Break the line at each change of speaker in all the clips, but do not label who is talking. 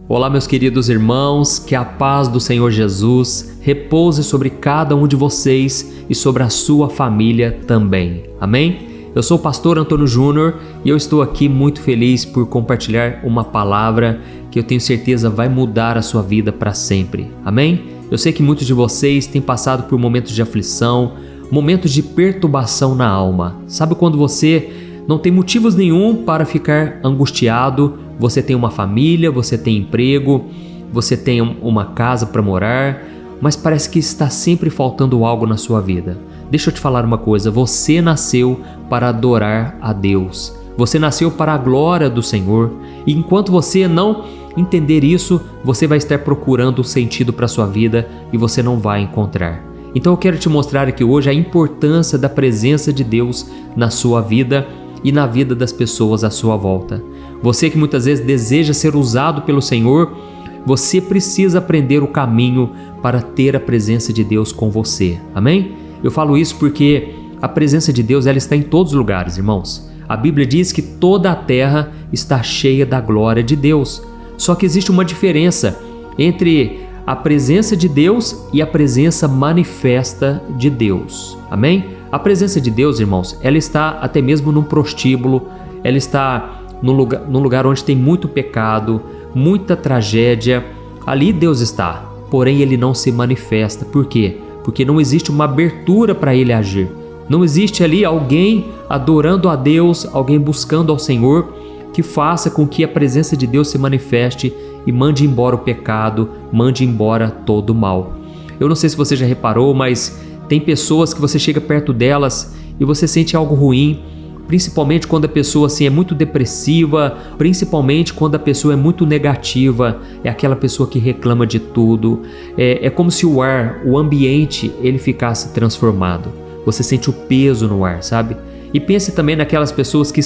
Olá, meus queridos irmãos, que a paz do Senhor Jesus repouse sobre cada um de vocês e sobre a sua família também. Amém? Eu sou o pastor Antônio Júnior e eu estou aqui muito feliz por compartilhar uma palavra que eu tenho certeza vai mudar a sua vida para sempre. Amém? Eu sei que muitos de vocês têm passado por momentos de aflição, momentos de perturbação na alma. Sabe quando você não tem motivos nenhum para ficar angustiado? Você tem uma família, você tem emprego, você tem uma casa para morar, mas parece que está sempre faltando algo na sua vida. Deixa eu te falar uma coisa, você nasceu para adorar a Deus. Você nasceu para a glória do Senhor. E enquanto você não entender isso, você vai estar procurando um sentido para a sua vida e você não vai encontrar. Então eu quero te mostrar aqui hoje a importância da presença de Deus na sua vida e na vida das pessoas à sua volta. Você que muitas vezes deseja ser usado pelo Senhor, você precisa aprender o caminho para ter a presença de Deus com você. Amém? Eu falo isso porque a presença de Deus ela está em todos os lugares, irmãos. A Bíblia diz que toda a terra está cheia da glória de Deus. Só que existe uma diferença entre a presença de Deus e a presença manifesta de Deus. Amém? A presença de Deus, irmãos, ela está até mesmo num prostíbulo, ela está num lugar onde tem muito pecado, muita tragédia. Ali Deus está, porém Ele não se manifesta. Por quê? Porque não existe uma abertura para Ele agir. Não existe ali alguém adorando a Deus, alguém buscando ao Senhor, que faça com que a presença de Deus se manifeste e mande embora o pecado, mande embora todo o mal. Eu não sei se você já reparou, mas tem pessoas que você chega perto delas e você sente algo ruim, principalmente quando a pessoa assim, é muito depressiva, principalmente quando a pessoa é muito negativa, é aquela pessoa que reclama de tudo. É como se o ar, o ambiente, ele ficasse transformado. Você sente o peso no ar, sabe? E pense também naquelas pessoas que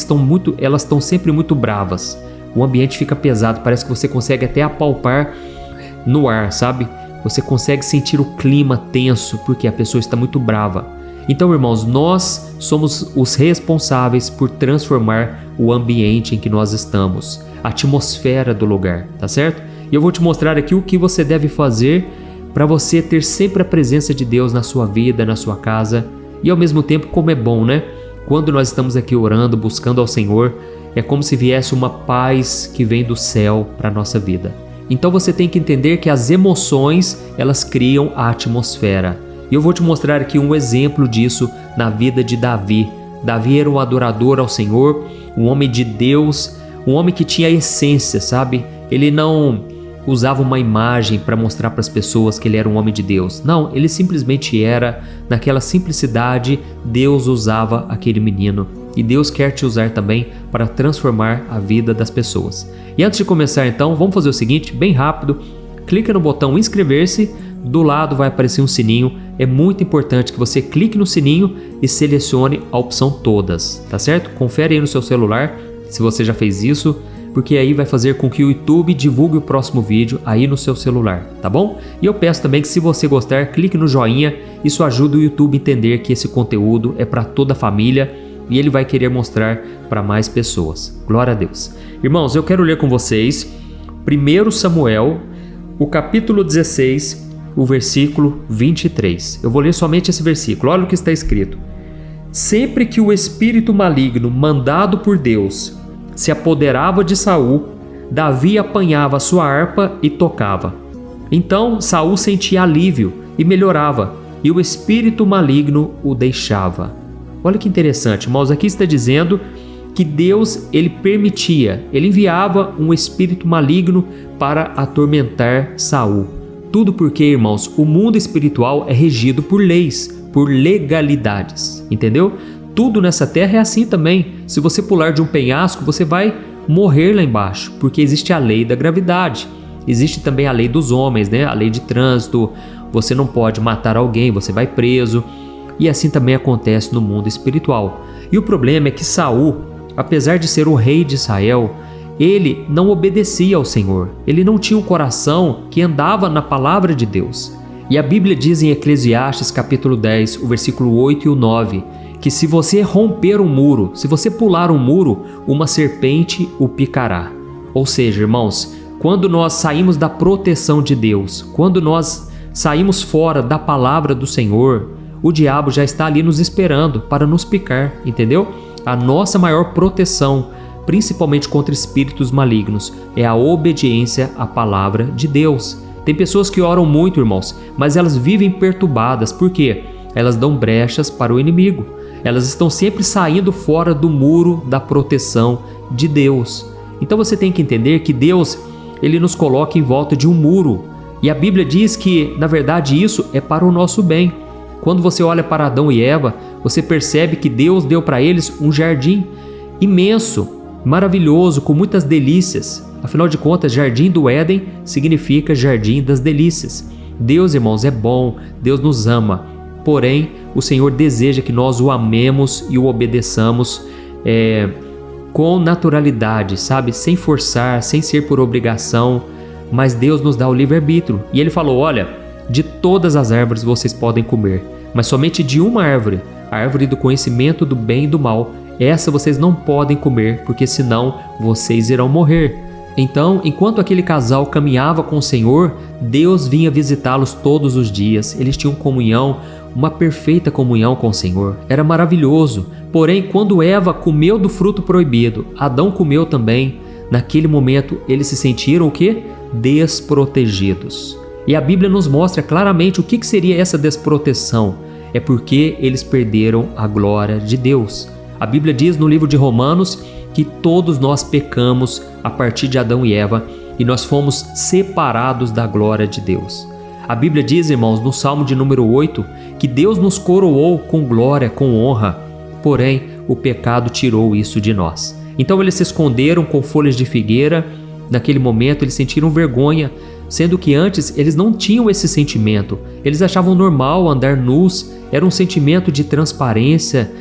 elas estão sempre muito bravas. O ambiente fica pesado, parece que você consegue até apalpar no ar, sabe? Você consegue sentir o clima tenso porque a pessoa está muito brava. Então, irmãos, nós somos os responsáveis por transformar o ambiente em que nós estamos, a atmosfera do lugar, tá certo? E eu vou te mostrar aqui o que você deve fazer para você ter sempre a presença de Deus na sua vida, na sua casa. E ao mesmo tempo, como é bom, né? Quando nós estamos aqui orando, buscando ao Senhor, é como se viesse uma paz que vem do céu para a nossa vida. Então você tem que entender que as emoções, elas criam a atmosfera. E eu vou te mostrar aqui um exemplo disso na vida de Davi. Davi era um adorador ao Senhor, um homem de Deus, um homem que tinha essência, sabe? Ele não usava uma imagem para mostrar para as pessoas que ele era um homem de Deus. Não, ele simplesmente era, naquela simplicidade, Deus usava aquele menino. E Deus quer te usar também para transformar a vida das pessoas. E antes de começar então, vamos fazer o seguinte, bem rápido, clica no botão inscrever-se, do lado vai aparecer um sininho. É muito importante que você clique no sininho e selecione a opção todas, tá certo? Confere aí no seu celular se você já fez isso, porque aí vai fazer com que o YouTube divulgue o próximo vídeo aí no seu celular, tá bom? E eu peço também que se você gostar, clique no joinha, isso ajuda o YouTube a entender que esse conteúdo é para toda a família e ele vai querer mostrar para mais pessoas. Glória a Deus. Irmãos, eu quero ler com vocês 1 Samuel, o capítulo 16, o versículo 23. Eu vou ler somente esse versículo, olha o que está escrito. Sempre que o espírito maligno mandado por Deus se apoderava de Saul, Davi apanhava sua harpa e tocava. Então Saul sentia alívio e melhorava, e o espírito maligno o deixava. Olha que interessante, irmãos, aqui está dizendo que Deus, ele permitia, ele enviava um espírito maligno para atormentar Saul. Tudo porque, irmãos, o mundo espiritual é regido por leis, por legalidades, entendeu? Tudo nessa terra é assim também. Se você pular de um penhasco, você vai morrer lá embaixo, porque existe a lei da gravidade. Existe também a lei dos homens, né? A lei de trânsito. Você não pode matar alguém, você vai preso. E assim também acontece no mundo espiritual. E o problema é que Saul, apesar de ser o rei de Israel, ele não obedecia ao Senhor. Ele não tinha um coração que andava na palavra de Deus. E a Bíblia diz em Eclesiastes capítulo 10, o versículo 8 e o 9, que se você romper um muro, se você pular um muro, uma serpente o picará. Ou seja, irmãos, quando nós saímos da proteção de Deus, quando nós saímos fora da palavra do Senhor, o diabo já está ali nos esperando para nos picar, entendeu? A nossa maior proteção, principalmente contra espíritos malignos, é a obediência à palavra de Deus. Tem pessoas que oram muito, irmãos, mas elas vivem perturbadas. Por quê? Elas dão brechas para o inimigo. Elas estão sempre saindo fora do muro da proteção de Deus. Então você tem que entender que Deus, Ele nos coloca em volta de um muro. E a Bíblia diz que, na verdade, isso é para o nosso bem. Quando você olha para Adão e Eva, você percebe que Deus deu para eles um jardim imenso, maravilhoso, com muitas delícias. Afinal de contas, Jardim do Éden significa Jardim das Delícias. Deus, irmãos, é bom, Deus nos ama. Porém, o Senhor deseja que nós o amemos e o obedeçamos com naturalidade, sabe? Sem forçar, sem ser por obrigação. Mas Deus nos dá o livre-arbítrio. E Ele falou, olha, de todas as árvores vocês podem comer, mas somente de uma árvore, a árvore do conhecimento do bem e do mal, essa vocês não podem comer, porque senão vocês irão morrer. Então, enquanto aquele casal caminhava com o Senhor, Deus vinha visitá-los todos os dias. Eles tinham comunhão, uma perfeita comunhão com o Senhor. Era maravilhoso. Porém, quando Eva comeu do fruto proibido, Adão comeu também. Naquele momento, eles se sentiram o quê? Desprotegidos. E a Bíblia nos mostra claramente o que seria essa desproteção. É porque eles perderam a glória de Deus. A Bíblia diz no livro de Romanos que todos nós pecamos a partir de Adão e Eva e nós fomos separados da glória de Deus. A Bíblia diz, irmãos, no Salmo de número 8, que Deus nos coroou com glória, com honra, porém o pecado tirou isso de nós. Então eles se esconderam com folhas de figueira. Naquele momento eles sentiram vergonha, sendo que antes eles não tinham esse sentimento. Eles achavam normal andar nus, era um sentimento de transparência,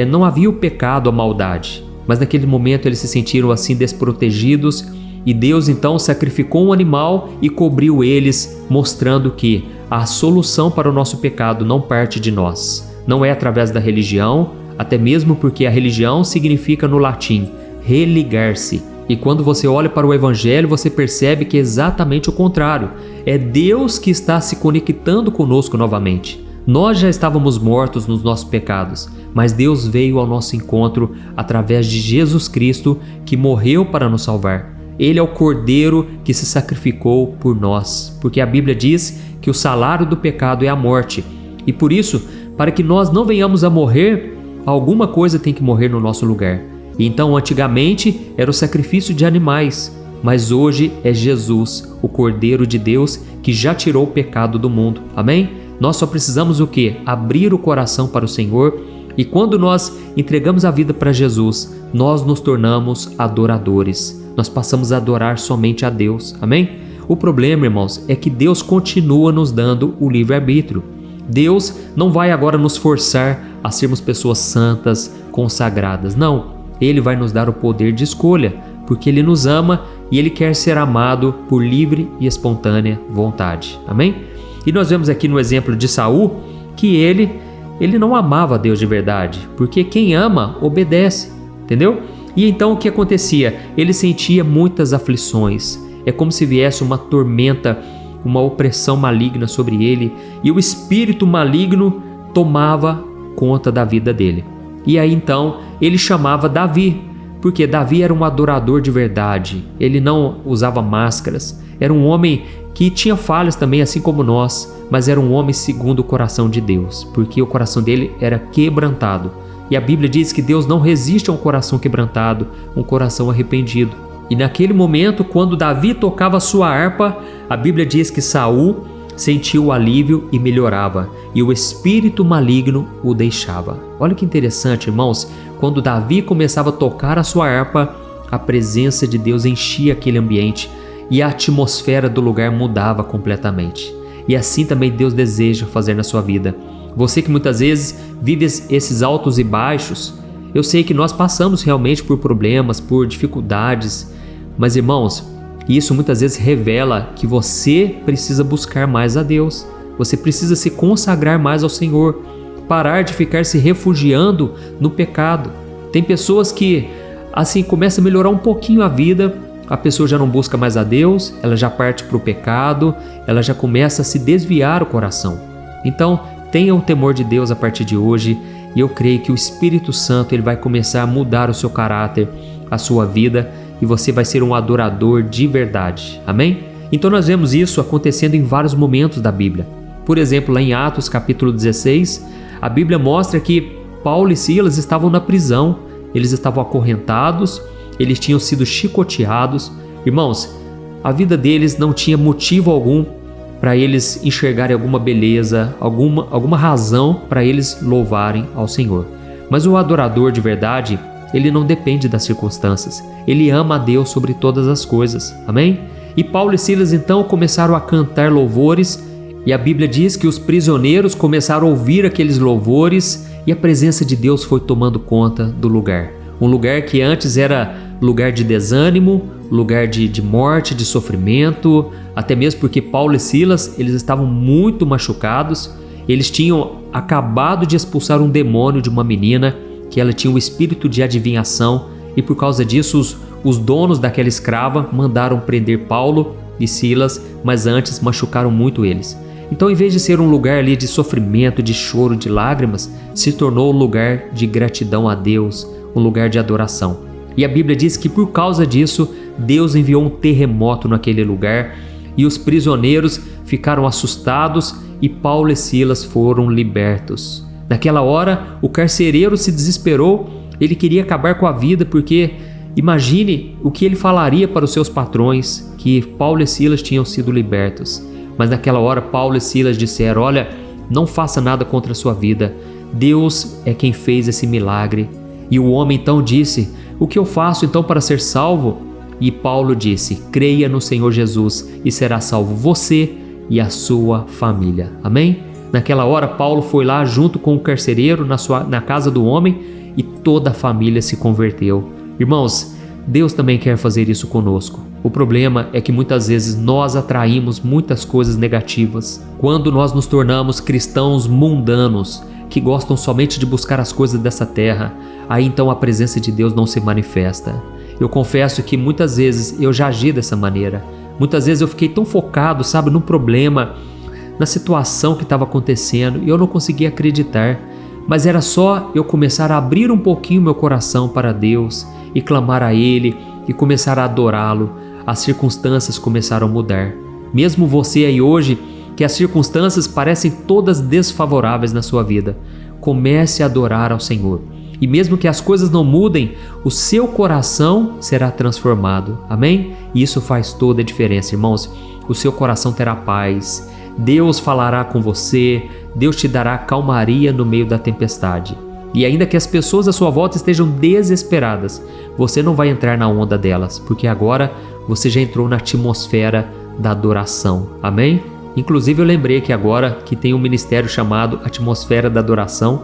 não havia o pecado, a maldade. Mas naquele momento eles se sentiram assim desprotegidos e Deus então sacrificou um animal e cobriu eles, mostrando que a solução para o nosso pecado não parte de nós. Não é através da religião, até mesmo porque a religião significa no latim religar-se. E quando você olha para o Evangelho, você percebe que é exatamente o contrário. É Deus que está se conectando conosco novamente. Nós já estávamos mortos nos nossos pecados, mas Deus veio ao nosso encontro através de Jesus Cristo, que morreu para nos salvar. Ele é o Cordeiro que se sacrificou por nós, porque a Bíblia diz que o salário do pecado é a morte. E por isso, para que nós não venhamos a morrer, alguma coisa tem que morrer no nosso lugar. E então, antigamente, era o sacrifício de animais, mas hoje é Jesus, o Cordeiro de Deus, que já tirou o pecado do mundo. Amém? Nós só precisamos o quê? Abrir o coração para o Senhor. E quando nós entregamos a vida para Jesus, nós nos tornamos adoradores. Nós passamos a adorar somente a Deus. Amém? O problema, irmãos, é que Deus continua nos dando o livre-arbítrio. Deus não vai agora nos forçar a sermos pessoas santas, consagradas. Não. Ele vai nos dar o poder de escolha, porque Ele nos ama e Ele quer ser amado por livre e espontânea vontade. Amém? E nós vemos aqui no exemplo de Saul que ele não amava a Deus de verdade, porque quem ama obedece, entendeu? E então o que acontecia? Ele sentia muitas aflições, é como se viesse uma tormenta, uma opressão maligna sobre ele, e o espírito maligno tomava conta da vida dele. E aí então ele chamava Davi, porque Davi era um adorador de verdade, ele não usava máscaras, era um homem que tinha falhas também, assim como nós, mas era um homem segundo o coração de Deus, porque o coração dele era quebrantado. E a Bíblia diz que Deus não resiste a um coração quebrantado, um coração arrependido. E naquele momento, quando Davi tocava a sua harpa, a Bíblia diz que Saul sentiu o alívio e melhorava, e o espírito maligno o deixava. Olha que interessante, irmãos, quando Davi começava a tocar a sua harpa, a presença de Deus enchia aquele ambiente e a atmosfera do lugar mudava completamente. E assim também Deus deseja fazer na sua vida. Você que muitas vezes vive esses altos e baixos, eu sei que nós passamos realmente por problemas, por dificuldades, mas irmãos, isso muitas vezes revela que você precisa buscar mais a Deus, você precisa se consagrar mais ao Senhor, parar de ficar se refugiando no pecado. Tem pessoas que assim começam a melhorar um pouquinho a vida, a pessoa já não busca mais a Deus, ela já parte para o pecado, ela já começa a se desviar o coração. Então, tenha o temor de Deus a partir de hoje, e eu creio que o Espírito Santo ele vai começar a mudar o seu caráter, a sua vida, e você vai ser um adorador de verdade. Amém? Então nós vemos isso acontecendo em vários momentos da Bíblia. Por exemplo, lá em Atos capítulo 16, a Bíblia mostra que Paulo e Silas estavam na prisão, eles estavam acorrentados, eles tinham sido chicoteados. Irmãos, a vida deles não tinha motivo algum para eles enxergarem alguma beleza, alguma razão para eles louvarem ao Senhor. Mas o adorador de verdade, ele não depende das circunstâncias, ele ama a Deus sobre todas as coisas, amém? E Paulo e Silas então começaram a cantar louvores, e a Bíblia diz que os prisioneiros começaram a ouvir aqueles louvores, e a presença de Deus foi tomando conta do lugar. Um lugar que antes era lugar de desânimo, lugar de morte, de sofrimento, até mesmo porque Paulo e Silas, eles estavam muito machucados, eles tinham acabado de expulsar um demônio de uma menina, que ela tinha um espírito de adivinhação, e por causa disso os donos daquela escrava mandaram prender Paulo e Silas, mas antes machucaram muito eles. Então, em vez de ser um lugar ali de sofrimento, de choro, de lágrimas, se tornou um lugar de gratidão a Deus, um lugar de adoração. E a Bíblia diz que por causa disso, Deus enviou um terremoto naquele lugar e os prisioneiros ficaram assustados e Paulo e Silas foram libertos. Naquela hora, o carcereiro se desesperou, ele queria acabar com a vida porque imagine o que ele falaria para os seus patrões, que Paulo e Silas tinham sido libertos. Mas naquela hora Paulo e Silas disseram: olha, não faça nada contra a sua vida, Deus é quem fez esse milagre. E o homem então disse: o que eu faço então para ser salvo? E Paulo disse: creia no Senhor Jesus e será salvo você e a sua família. Amém? Naquela hora Paulo foi lá junto com o carcereiro na casa do homem e toda a família se converteu. Irmãos, Deus também quer fazer isso conosco. O problema é que muitas vezes nós atraímos muitas coisas negativas. Quando nós nos tornamos cristãos mundanos, que gostam somente de buscar as coisas dessa terra, aí então a presença de Deus não se manifesta. Eu confesso que muitas vezes eu já agi dessa maneira. Muitas vezes eu fiquei tão focado, sabe, no problema, na situação que estava acontecendo, e eu não conseguia acreditar. Mas era só eu começar a abrir um pouquinho meu coração para Deus e clamar a Ele e começar a adorá-lo. As circunstâncias começaram a mudar. Mesmo você aí hoje, que as circunstâncias parecem todas desfavoráveis na sua vida, comece a adorar ao Senhor. E mesmo que as coisas não mudem, o seu coração será transformado. Amém? E isso faz toda a diferença, irmãos. O seu coração terá paz. Deus falará com você. Deus te dará calmaria no meio da tempestade. E ainda que as pessoas à sua volta estejam desesperadas, você não vai entrar na onda delas, porque agora você já entrou na atmosfera da adoração. Amém? Inclusive eu lembrei que agora que tem um ministério chamado Atmosfera da Adoração,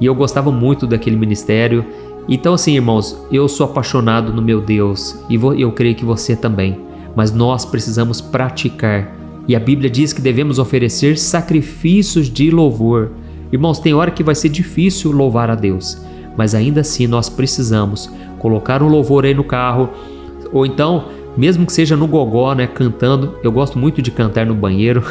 e eu gostava muito daquele ministério. Então assim, irmãos, eu sou apaixonado no meu Deus, e eu creio que você também, mas nós precisamos praticar. E a Bíblia diz que devemos oferecer sacrifícios de louvor. Irmãos, tem hora que vai ser difícil louvar a Deus, mas ainda assim nós precisamos colocar um louvor aí no carro, ou então, mesmo que seja no gogó, né, cantando. Eu gosto muito de cantar no banheiro,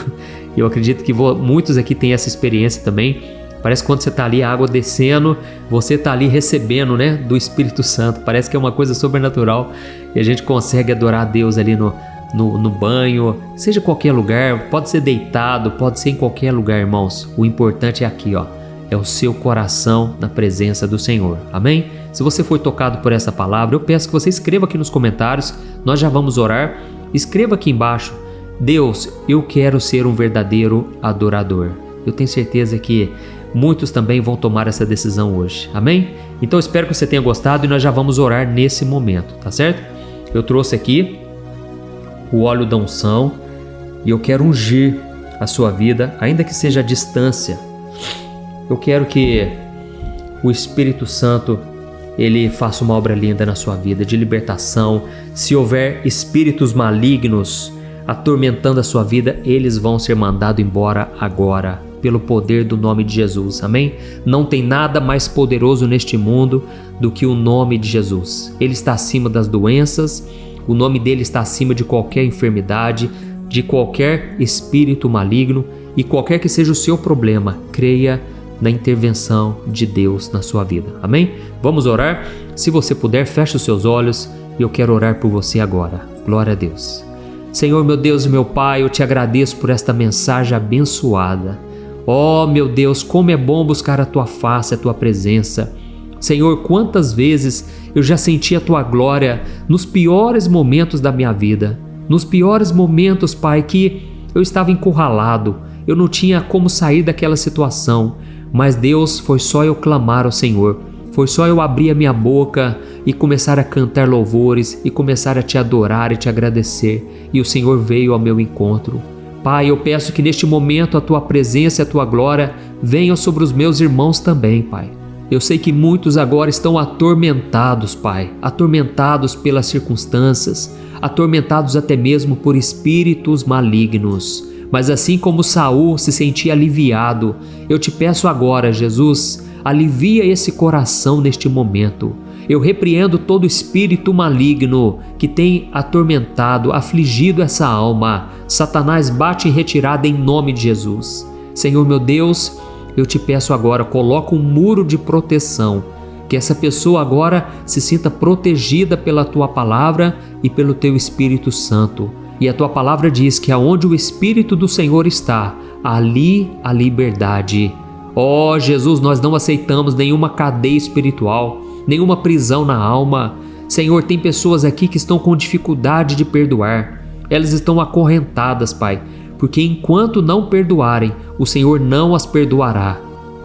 eu acredito que muitos aqui têm essa experiência também. Parece que quando você está ali, a água descendo, você está ali recebendo, né, do Espírito Santo. Parece que é uma coisa sobrenatural e a gente consegue adorar a Deus ali no banho, seja qualquer lugar, pode ser deitado, pode ser em qualquer lugar, irmãos. O importante é aqui, ó, é o seu coração na presença do Senhor. Amém? Se você foi tocado por essa palavra, eu peço que você escreva aqui nos comentários, nós já vamos orar. Escreva aqui embaixo: Deus, eu quero ser um verdadeiro adorador. Eu tenho certeza que muitos também vão tomar essa decisão hoje. Amém? Então espero que você tenha gostado e nós já vamos orar nesse momento, tá certo? Eu trouxe aqui o óleo da unção e eu quero ungir a sua vida, ainda que seja à distância. Eu quero que o Espírito Santo ele faça uma obra linda na sua vida, de libertação. Se houver espíritos malignos atormentando a sua vida, eles vão ser mandados embora agora, pelo poder do nome de Jesus. Amém? Não tem nada mais poderoso neste mundo do que o nome de Jesus. Ele está acima das doenças, O nome dele está acima de qualquer enfermidade, de qualquer espírito maligno e qualquer que seja o seu problema. Creia na intervenção de Deus na sua vida. Amém? Vamos orar? Se você puder, feche os seus olhos e eu quero orar por você agora. Glória a Deus. Senhor, meu Deus e meu Pai, eu te agradeço por esta mensagem abençoada. Oh, meu Deus, como é bom buscar a Tua face, a Tua presença. Senhor, quantas vezes eu já senti a Tua glória nos piores momentos da minha vida. Nos piores momentos, Pai, que eu estava encurralado, eu não tinha como sair daquela situação. Mas Deus, foi só eu clamar ao Senhor. Foi só eu abrir a minha boca e começar a cantar louvores e começar a Te adorar e Te agradecer. E o Senhor veio ao meu encontro. Pai, eu peço que neste momento a Tua presença e a Tua glória venham sobre os meus irmãos também, Pai. Eu sei que muitos agora estão atormentados, Pai, atormentados pelas circunstâncias, atormentados até mesmo por espíritos malignos. Mas assim como Saul se sentia aliviado, eu te peço agora, Jesus, alivia esse coração neste momento. Eu repreendo todo espírito maligno que tem atormentado, afligido essa alma. Satanás, bate em retirada em nome de Jesus. Senhor meu Deus, eu te peço agora, coloca um muro de proteção, que essa pessoa agora se sinta protegida pela Tua palavra e pelo Teu Espírito Santo. E a Tua palavra diz que aonde o Espírito do Senhor está, ali a liberdade. Ó Jesus, nós não aceitamos nenhuma cadeia espiritual, nenhuma prisão na alma. Senhor, tem pessoas aqui que estão com dificuldade de perdoar. Elas estão acorrentadas, Pai, porque enquanto não perdoarem, o Senhor não as perdoará.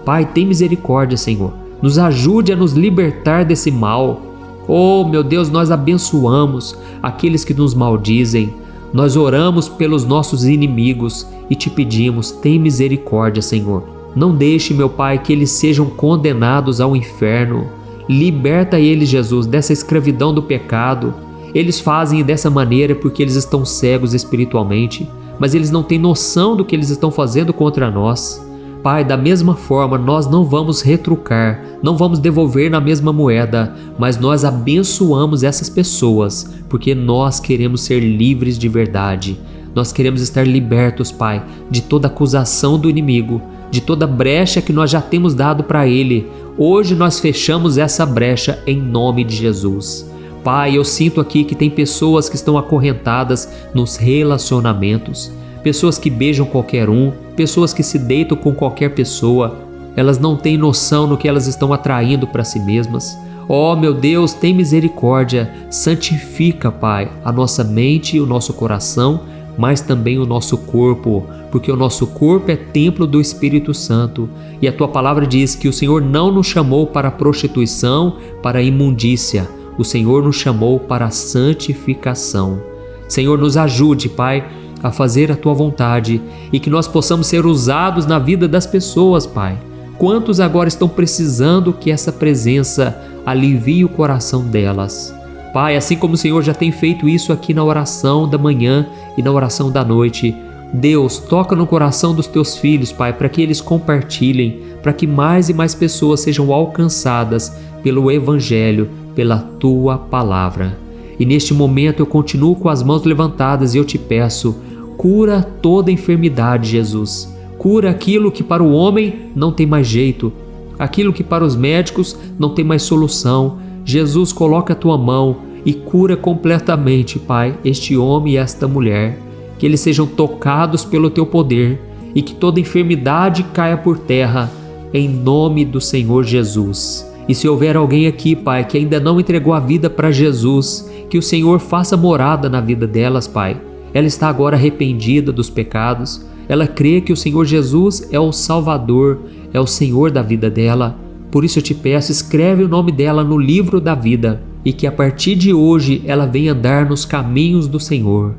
Pai, tem misericórdia, Senhor. Nos ajude a nos libertar desse mal. Oh, meu Deus, nós abençoamos aqueles que nos maldizem. Nós oramos pelos nossos inimigos e Te pedimos, tem misericórdia, Senhor. Não deixe, meu Pai, que eles sejam condenados ao inferno. Liberta eles, Jesus, dessa escravidão do pecado. Eles fazem dessa maneira porque eles estão cegos espiritualmente, mas eles não têm noção do que eles estão fazendo contra nós. Pai, da mesma forma, nós não vamos retrucar, não vamos devolver na mesma moeda, mas nós abençoamos essas pessoas, porque nós queremos ser livres de verdade. Nós queremos estar libertos, Pai, de toda acusação do inimigo, de toda brecha que nós já temos dado para ele. Hoje nós fechamos essa brecha em nome de Jesus. Pai, eu sinto aqui que tem pessoas que estão acorrentadas nos relacionamentos, pessoas que beijam qualquer um, pessoas que se deitam com qualquer pessoa. Elas não têm noção no que elas estão atraindo para si mesmas. Oh, meu Deus, tem misericórdia. Santifica, Pai, a nossa mente e o nosso coração, mas também o nosso corpo, porque o nosso corpo é templo do Espírito Santo. E a Tua palavra diz que o Senhor não nos chamou para a prostituição, para a imundícia. O Senhor nos chamou para a santificação. Senhor, nos ajude, Pai, a fazer a Tua vontade e que nós possamos ser usados na vida das pessoas, Pai. Quantos agora estão precisando que essa presença alivie o coração delas? Pai, assim como o Senhor já tem feito isso aqui na oração da manhã e na oração da noite, Deus, toca no coração dos Teus filhos, Pai, para que eles compartilhem, para que mais e mais pessoas sejam alcançadas pelo Evangelho, pela Tua palavra. E neste momento eu continuo com as mãos levantadas e eu te peço, cura toda enfermidade, Jesus. Cura aquilo que para o homem não tem mais jeito, aquilo que para os médicos não tem mais solução. Jesus, coloca a Tua mão e cura completamente, Pai, este homem e esta mulher. Que eles sejam tocados pelo Teu poder e que toda enfermidade caia por terra, em nome do Senhor Jesus. E se houver alguém aqui, Pai, que ainda não entregou a vida para Jesus, que o Senhor faça morada na vida delas, Pai. Ela está agora arrependida dos pecados. Ela crê que o Senhor Jesus é o Salvador, é o Senhor da vida dela. Por isso eu te peço, escreve o nome dela no livro da vida e que a partir de hoje ela venha andar nos caminhos do Senhor.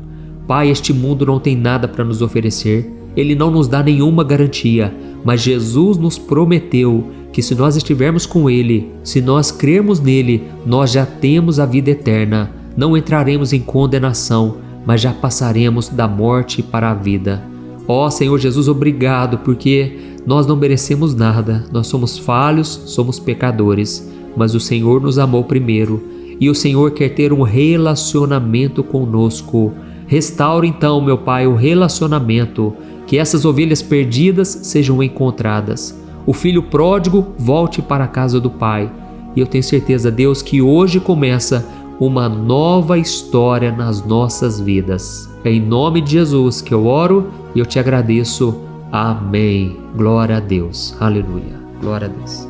Pai, este mundo não tem nada para nos oferecer. Ele não nos dá nenhuma garantia, mas Jesus nos prometeu que se nós estivermos com Ele, se nós crermos nele, nós já temos a vida eterna. Não entraremos em condenação, mas já passaremos da morte para a vida. Ó Senhor Jesus, obrigado, porque nós não merecemos nada, nós somos falhos, somos pecadores, mas o Senhor nos amou primeiro. e o Senhor quer ter um relacionamento conosco. Restaura então, meu Pai, o relacionamento, que essas ovelhas perdidas sejam encontradas. O filho pródigo volte para a casa do Pai. E eu tenho certeza, Deus, que hoje começa uma nova história nas nossas vidas. É em nome de Jesus que eu oro e eu te agradeço. Amém. Glória a Deus. Aleluia. Glória a Deus.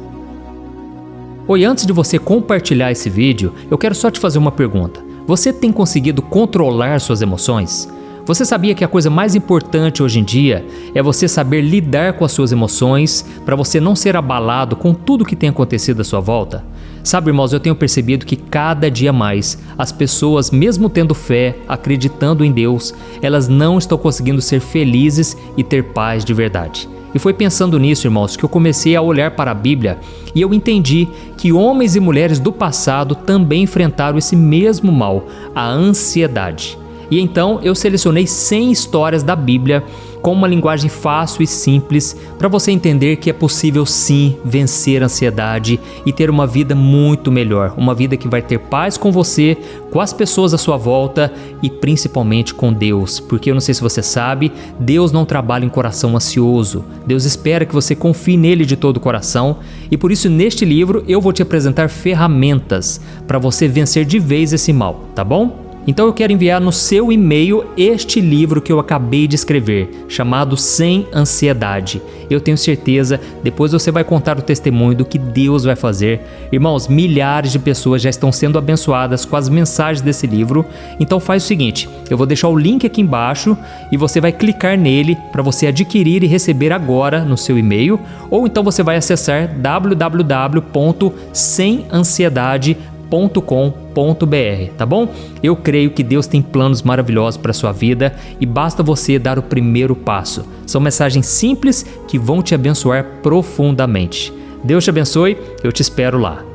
Oi, antes de você compartilhar esse vídeo, eu quero só te fazer uma pergunta. Você tem conseguido controlar suas emoções? Você sabia que a coisa mais importante hoje em dia é você saber lidar com as suas emoções para você não ser abalado com tudo que tem acontecido à sua volta? Sabe, irmãos, eu tenho percebido que cada dia mais as pessoas, mesmo tendo fé, acreditando em Deus, elas não estão conseguindo ser felizes e ter paz de verdade. E foi pensando nisso, irmãos, que eu comecei a olhar para a Bíblia e eu entendi que homens e mulheres do passado também enfrentaram esse mesmo mal, a ansiedade. E então eu selecionei 100 histórias da Bíblia com uma linguagem fácil e simples para você entender que é possível sim vencer a ansiedade e ter uma vida muito melhor, uma vida que vai ter paz com você, com as pessoas à sua volta e principalmente com Deus, porque eu não sei se você sabe, Deus não trabalha em coração ansioso, Deus espera que você confie nele de todo o coração e por isso neste livro eu vou te apresentar ferramentas para você vencer de vez esse mal, tá bom? Então eu quero enviar no seu e-mail este livro que eu acabei de escrever, chamado Sem Ansiedade. Eu tenho certeza, depois você vai contar o testemunho do que Deus vai fazer. Irmãos, milhares de pessoas já estão sendo abençoadas com as mensagens desse livro. Então faz o seguinte, eu vou deixar o link aqui embaixo e você vai clicar nele para você adquirir e receber agora no seu e-mail. Ou então você vai acessar www.semansiedade.com.br, tá bom? Eu creio que Deus tem planos maravilhosos para a sua vida e basta você dar o primeiro passo. São mensagens simples que vão te abençoar profundamente. Deus te abençoe, eu te espero lá.